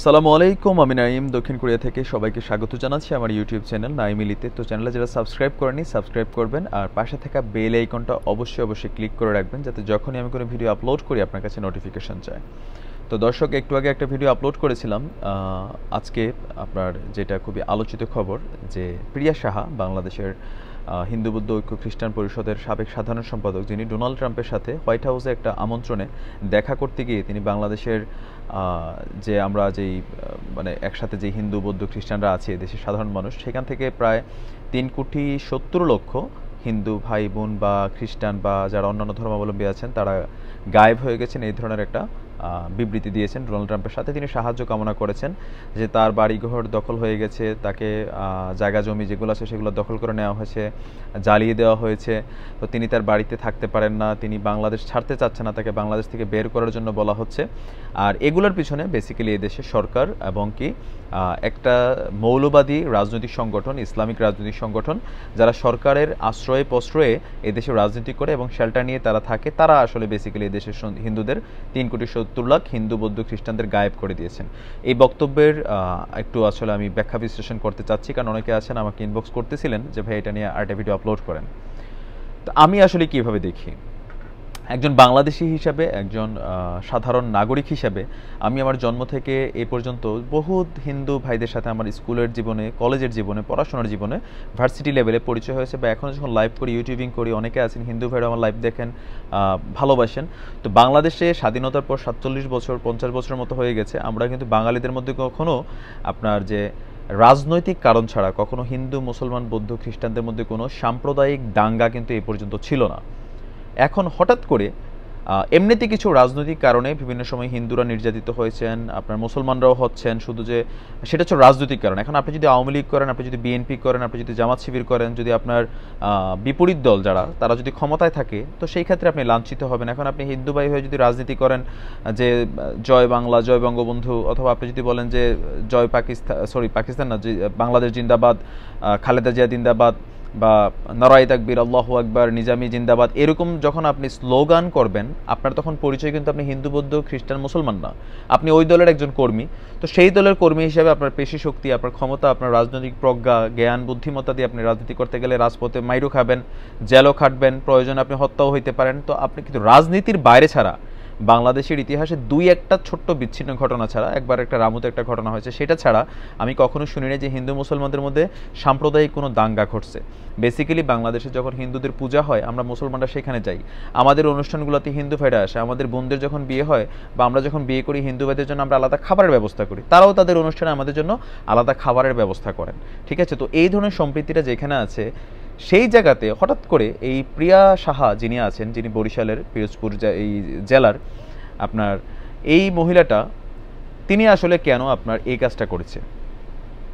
সালামু আলাইকুম, আমি নাইম দক্ষিণ কোরিয়া থেকে সবাইকে স্বাগত জানাচ্ছি আমার ইউটিউব চ্যানেল নাইমিলিতে। তো চ্যানেলে যারা সাবস্ক্রাইব করেনি সাবস্ক্রাইব করবেন, আর পাশে থাকা বেল আইকনটা অবশ্যই ক্লিক করে রাখবেন, যাতে যখনই আমি কোনো ভিডিও আপলোড করি আপনার কাছে নোটিফিকেশন যায়। তো দর্শক, একটু আগে একটা ভিডিও আপলোড করেছিলাম। আজকে আপনার যেটা খুবই আলোচিত খবর, যে প্রিয়া সাহা, বাংলাদেশের হিন্দু বৌদ্ধ ঐক্য খ্রিস্টান পরিষদের সাবেক সাধারণ সম্পাদক, যিনি ডোনাল্ড ট্রাম্পের সাথে হোয়াইট হাউসে একটা আমন্ত্রণে দেখা করতে গিয়ে তিনি বাংলাদেশের যে আমরা যেই মানে একসাথে যে হিন্দু বৌদ্ধ খ্রিস্টানরা আছে দেশের সাধারণ মানুষ, সেখান থেকে প্রায় 3,70,00,000 হিন্দু ভাই বোন বা খ্রিস্টান বা যারা অন্যান্য ধর্মাবলম্বী আছেন তারা গায়েব হয়ে গেছেন, এই ধরনের একটা বিবৃতি দিয়েছেন ডোনাল্ড ট্রাম্পের সাথে। তিনি সাহায্য কামনা করেছেন যে তার বাড়িঘর দখল হয়ে গেছে, তাকে জায়গা জমি যেগুলো আছে সেগুলো দখল করে নেওয়া হয়েছে, জ্বালিয়ে দেওয়া হয়েছে। তো তিনি তার বাড়িতে থাকতে পারেন না, তিনি বাংলাদেশ ছাড়তে চাচ্ছেন না, তাকে বাংলাদেশ থেকে বের করার জন্য বলা হচ্ছে। আর এগুলোর পিছনে বেসিক্যালি এদেশের সরকার এবং কি একটা মৌলবাদী রাজনৈতিক সংগঠন, ইসলামিক রাজনৈতিক সংগঠন, যারা সরকারের আশ্রয়ে প্রশ্রয়ে এদেশে রাজনীতি করে এবং শেল্টার নিয়ে তারা থাকে, তারা আসলে বেসিক্যালি এদেশের হিন্দুদের 3,70,00,000 হিন্দু বৌদ্ধ খ্রিস্টানদের গায়েব করে দিয়েছেন। এই বক্তব্যের একটু আসলে আমি ব্যাখ্যা বিশ্লেষণ করতে চাচ্ছি, কারণ অনেকে আছেন আমাকে ইনবক্স করতেছিলেন যে ভাই এটা নিয়ে আরেকটা ভিডিও আপলোড করেন। তো আমি আসলে কিভাবে দেখি, একজন বাংলাদেশি হিসাবে, একজন সাধারণ নাগরিক হিসাবে, আমি আমার জন্ম থেকে এ পর্যন্ত বহুত হিন্দু ভাইদের সাথে আমার স্কুলের জীবনে, কলেজের জীবনে, পড়াশোনার জীবনে, ভার্সিটি লেভেলে পরিচয় হয়েছে, বা এখনও যখন লাইভ করি, ইউটিউবিং করি, অনেকে আছেন হিন্দু ভাইরা আমার লাইভ দেখেন, ভালোবাসেন। তো বাংলাদেশে স্বাধীনতার পর 47 বছর 50 বছরের মতো হয়ে গেছে, আমরা কিন্তু বাঙালিদের মধ্যে কখনো আপনার যে রাজনৈতিক কারণ ছাড়া কখনো হিন্দু মুসলমান বৌদ্ধ খ্রিস্টানদের মধ্যে কোনো সাম্প্রদায়িক দাঙ্গা কিন্তু এ পর্যন্ত ছিল না। এখন হঠাৎ করে এমনিতে কিছু রাজনৈতিক কারণে বিভিন্ন সময় হিন্দুরা নির্যাতিত হয়েছেন, আপনার মুসলমানরাও হচ্ছেন, শুধু যে সেটা হচ্ছে রাজনৈতিক কারণ। এখন আপনি যদি আওয়ামী লীগ করেন, আপনি যদি বিএনপি করেন, আপনি যদি জামাত শিবির করেন, যদি আপনার বিপরীত দল যারা তারা যদি ক্ষমতায় থাকে, তো সেই ক্ষেত্রে আপনি লাঞ্ছিত হবেন। এখন আপনি হিন্দু ভাই হয়ে যদি রাজনীতি করেন যে জয় বাংলা, জয় বঙ্গবন্ধু, অথবা আপনি যদি বলেন যে জয় পাকিস্তান না, যে বাংলাদেশ জিন্দাবাদ, খালেদা জিয়া জিন্দাবাদ, বা নারায়ে তাকবীর, আল্লাহু আকবার, নিজামি জিন্দাবাদ, এরকম যখন আপনি স্লোগান করবেন, আপনার তখন পরিচয় কিন্তু আপনি হিন্দু বৌদ্ধ খ্রিস্টান মুসলমান না, আপনি ওই দলের একজন কর্মী। তো সেই দলের কর্মী হিসেবে আপনার পেশি শক্তি, আপনার ক্ষমতা, আপনার রাজনৈতিক প্রজ্ঞা, জ্ঞান, বুদ্ধিমত্তা দিয়ে আপনি রাজনীতি করতে গেলে রাজপথে মাইরও খাবেন, জেলও খাটবেন, প্রয়োজনে আপনি হত্যাও হইতে পারেন। তো আপনি কিন্তু রাজনীতির বাইরে ছাড়া বাংলাদেশের ইতিহাসে দুই একটা ছোট্ট বিচ্ছিন্ন ঘটনা ছাড়া, একবার একটা রামুতে একটা ঘটনা হয়েছে, সেটা ছাড়া আমি কখনো শুনি না যে হিন্দু মুসলমানদের মধ্যে সাম্প্রদায়িক কোনো দাঙ্গা ঘটছে। বেসিক্যালি বাংলাদেশে যখন হিন্দুদের পূজা হয়, আমরা মুসলমানরা সেখানে যাই, আমাদের অনুষ্ঠানগুলোতে হিন্দু ভাইরা আসে, আমাদের বোনদের যখন বিয়ে হয় বা আমরা যখন বিয়ে করি, হিন্দু ভাইদের জন্য আমরা আলাদা খাবারের ব্যবস্থা করি, তারাও তাদের অনুষ্ঠানে আমাদের জন্য আলাদা খাবারের ব্যবস্থা করেন। ঠিক আছে, তো এই ধরনের সম্প্রীতিটা যেখানে আছে, সেই জায়গাতে হঠাৎ করে এই প্রিয়া সাহা যিনি আছেন, যিনি বরিশালের পিরোজপুর এই জেলার, আপনার এই মহিলাটা, তিনি আসলে কেন আপনার এই কাজটা করেছে?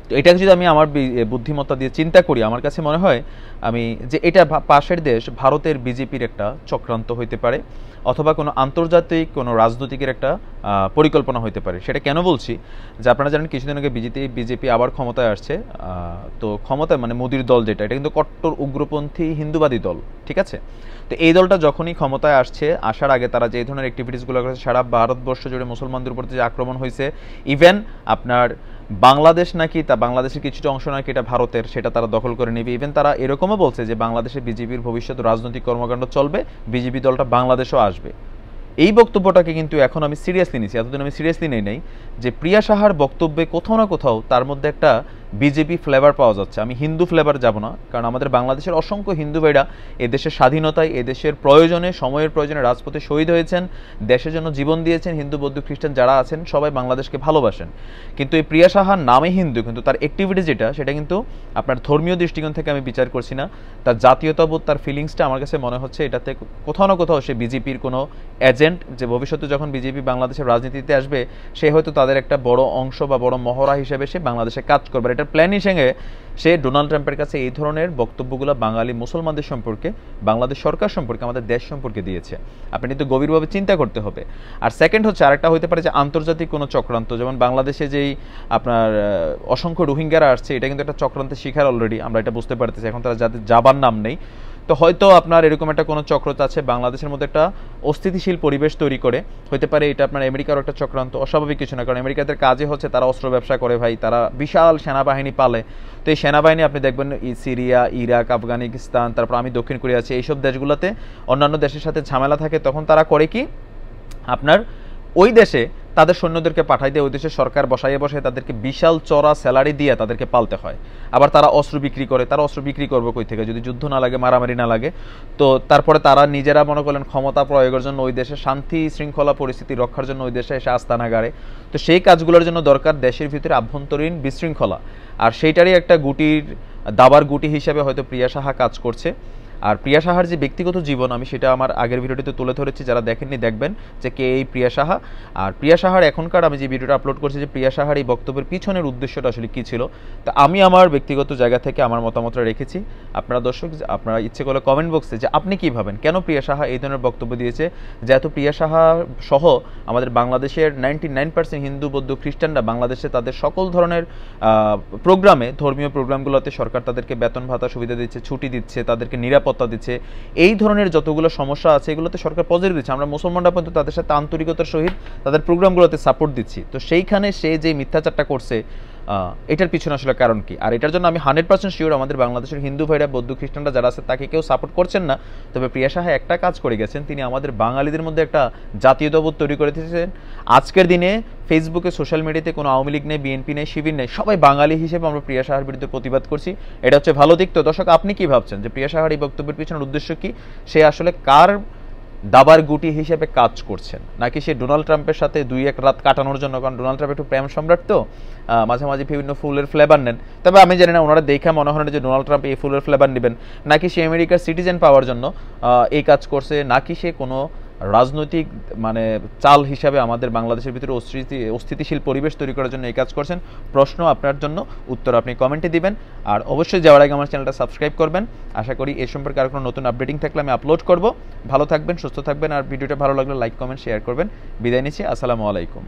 তো এটাকে যদি আমি আমার বুদ্ধিমত্তা দিয়ে চিন্তা করি, আমার কাছে মনে হয় আমি যে এটা পাশের দেশ ভারতের বিজেপির একটা চক্রান্ত হইতে পারে, অথবা কোনো আন্তর্জাতিক কোনো রাজনৈতিকের একটা পরিকল্পনা হইতে পারে। সেটা কেন বলছি, যে আপনারা জানেন কিছুদিন আগে বিজেপি আবার ক্ষমতায় আসছে। তো ক্ষমতায় মানে মোদির দল যেটা, এটা কিন্তু কট্টর উগ্রপন্থী হিন্দুবাদী দল। ঠিক আছে, তো এই দলটা যখনই ক্ষমতায় আসছে, আসার আগে তারা যে ধরনের অ্যাক্টিভিটিসগুলো করেছে, সারা ভারতবর্ষ জুড়ে মুসলমানদের উপর যে আক্রমণ হয়েছে, ইভেন আপনার বাংলাদেশ নাকি, তা বাংলাদেশের কিছুটা অংশ নাকি এটা ভারতের, সেটা তারা দখল করে নেবে। ইভেন তারা এরকমও বলছে যে বাংলাদেশে বিজেপির ভবিষ্যৎ রাজনৈতিক কর্মকাণ্ড চলবে, বিজেপি দলটা বাংলাদেশেও আসবে। এই বক্তব্যটাকে কিন্তু এখন আমি সিরিয়াসলি নিছি, এতদিন আমি সিরিয়াসলি নেই নাই, যে প্রিয়া সাহার বক্তব্যে কোথাও না কোথাও তার মধ্যে একটা বিজেপি ফ্লেভার পাওয়া যাচ্ছে। আমি হিন্দু ফ্লেভার যাব না, কারণ আমাদের বাংলাদেশের অসংখ্য হিন্দু ভাইরা এদেশের স্বাধীনতায়, এদেশের প্রয়োজনে, সময়ের প্রয়োজনে রাজপথে শহীদ হয়েছেন, দেশের জন্য জীবন দিয়েছেন। হিন্দু বৌদ্ধ খ্রিস্টান যারা আছেন সবাই বাংলাদেশকে ভালোবাসেন। কিন্তু এই প্রিয়া সাহার নামে হিন্দু, কিন্তু তার অ্যাক্টিভিটি যেটা, সেটা কিন্তু আপনার ধর্মীয় দৃষ্টিকোণ থেকে আমি বিচার করছি না, তার জাতীয়তাবোধ, তার ফিলিংসটা আমার কাছে মনে হচ্ছে এটাতে কোথাও না কোথাও সে বিজেপির কোনো এজেন্ট, যে ভবিষ্যতে যখন বিজেপি বাংলাদেশের রাজনীতিতে আসবে, সে হয়তো তাদের একটা বড় অংশ বা বড় মহড়া হিসেবে সে বাংলাদেশে কাজ করবে। এটার প্ল্যান হিসেবে সে ডোনাল্ড ট্রাম্পের কাছে এই ধরনের বক্তব্যগুলো বাঙালি মুসলমানদের সম্পর্কে, বাংলাদেশ সরকার সম্পর্কে, আমাদের দেশ সম্পর্কে দিয়েছে। আপনি কিন্তু গভীরভাবে চিন্তা করতে হবে। আর সেকেন্ড হচ্ছে, আরেকটা হতে পারে যে আন্তর্জাতিক কোনো চক্রান্ত, যেমন বাংলাদেশে যেই আপনার অসংখ্য রোহিঙ্গারা আসছে, এটা কিন্তু একটা চক্রান্তের শিকার অলরেডি, আমরা এটা বুঝতে পারতেছি। এখন তারা যাদের যাবার নাম নেই, তো হয়তো আপনার এরকম একটা কোনো চক্র আছে বাংলাদেশের মধ্যে একটা অস্থিতিশীল পরিবেশ তৈরি করে, হতে পারে এটা আপনার আমেরিকার একটা চক্রান্ত, অস্বাভাবিক কিছু না, কারণ আমেরিকাদের কাজে হচ্ছে তারা অস্ত্র ব্যবসা করে ভাই, তারা বিশাল সেনাবাহিনী পালে। তো এই সেনাবাহিনী আপনি দেখবেন সিরিয়া, ইরাক, আফগানিস্তান, তারপর আমি দক্ষিণ কোরিয়া আছি, এইসব দেশগুলোতে অন্যান্য দেশের সাথে ঝামেলা থাকে, তখন তারা করে কি আপনার ওই দেশে তাদের সৈন্যদেরকে পাঠাই দিয়ে ওই দেশের সরকার বসায় তাদেরকে বিশাল চড়া স্যালারি দিয়ে তাদেরকে পালতে হয়। আবার তারা অস্ত্র বিক্রি করে, তারা অস্ত্র বিক্রি করবে কই থেকে যদি যুদ্ধ না লাগে, মারামারি না লাগে। তো তারপরে তারা নিজেরা মনে করলেন ক্ষমতা প্রয়োগের জন্য ওই দেশে শান্তি শৃঙ্খলা পরিস্থিতি রক্ষার জন্য ওই দেশে এসে আস্তানা গাড়ে। তো সেই কাজগুলোর জন্য দরকার দেশের ভিতরে আভ্যন্তরীণ বিশৃঙ্খলা, আর সেইটারই একটা গুটির দাবার গুটি হিসেবে হয়তো প্রিয়া সাহা কাজ করছে। আর প্রিয়া সাহার যে ব্যক্তিগত জীবন, আমি সেটা আমার আগের ভিডিওটিতে তুলে ধরেছি, যারা দেখেননি দেখবেন যে কে এই প্রিয়া সাহা। আর প্রিয়া সাহার এখনকার আমি যে ভিডিওটা আপলোড করছি যে প্রিয়া সাহার এই বক্তব্যের পিছনের উদ্দেশ্যটা আসলে কী ছিল, তা আমি আমার ব্যক্তিগত জায়গা থেকে আমার মতামতটা রেখেছি। আপনারা দর্শক আপনারা ইচ্ছে করলে কমেন্ট বক্সে যে আপনি কী ভাবেন, কেন প্রিয়া সাহা এই ধরনের বক্তব্য দিয়েছে, যেহেতু প্রিয়া সাহা সহ আমাদের বাংলাদেশের 99% হিন্দু, বৌদ্ধ, খ্রিস্টানরা বাংলাদেশে তাদের সকল ধরনের প্রোগ্রামে, ধর্মীয় প্রোগ্রামগুলোতে সরকার তাদেরকে বেতন ভাতা সুবিধা দিচ্ছে, ছুটি দিচ্ছে, তাদেরকে নিরাপত্তা দিচ্ছে, এই ধরনের যতগুলো সমস্যা আছে এগুলোতে সরকার পজিটিভ দিচ্ছে। আমরা মুসলমানরা কিন্তু তাদের সাথে আন্তরিকতার সহিত তাদের প্রোগ্রামগুলোতে সাপোর্ট দিচ্ছি। তো সেইখানে সে যে মিথ্যাচারটা করছে, এটার পিছনে আসলে কারণ কি? আর এটার জন্য আমি 100% শিওর আমাদের বাংলাদেশের হিন্দু ভাইরা, বৌদ্ধ খ্রিস্টানরা যারা আছে তাকে কেউ সাপোর্ট করছেন না। তবে প্রিয়া সাহা একটা কাজ করে গেছেন, তিনি আমাদের বাঙালিদের মধ্যে একটা জাতীয়তাবোধ তৈরি করে দিয়েছেন। আজকের দিনে ফেসবুকে, সোশ্যাল মিডিয়াতে কোনো আওয়ামী লীগ নেই, বিএনপি নেই, শিবির নেই, সবাই বাঙালি হিসেবে আমরা প্রিয়া সাহার বিরুদ্ধে প্রতিবাদ করছি। এটা হচ্ছে ভালো দিক। তো দর্শক আপনি কি ভাবছেন যে প্রিয়া সাহার এই বক্তব্যের পিছনের উদ্দেশ্য কি? সে আসলে কার দাবার গুটি হিসেবে কাজ করছেন, নাকি সে ডোনাল্ড ট্রাম্পের সাথে 2-1 রাত কাটানোর জন্য? কারণ ডোনাল্ড ট্রাম্প একটু প্রেম সম্রাট, তো মাঝে মাঝে বিভিন্ন ফুলের ফ্লেভার নেন। তবে আমি জানি না ওনারা দেখে মনে হয় না যে ডোনাল্ড ট্রাম্প এই ফুলের ফ্লেভার নেবেন, নাকি সে আমেরিকার সিটিজেন পাওয়ার জন্য এই কাজ করছে, নাকি সে কোনো রাজনৈতিক মানে চাল হিসাবে আমাদের বাংলাদেশের ভিতরে অস্থিতিশীল পরিবেশ তৈরি করার জন্য এই কাজ করছেন। প্রশ্ন আপনার জন্য, উত্তর আপনি কমেন্টে দিবেন। আর অবশ্যই যাওয়ার আগে আমার চ্যানেলটা সাবস্ক্রাইব করবেন। আশা করি এ সম্পর্কে আর কোনো নতুন আপডেটিং থাকলে আমি আপলোড করব। ভালো থাকবেন, সুস্থ থাকবেন, আর ভিডিওটা ভালো লাগলে লাইক, কমেন্ট, শেয়ার করবেন। বিদায় নিচ্ছি, আসসালামু আলাইকুম।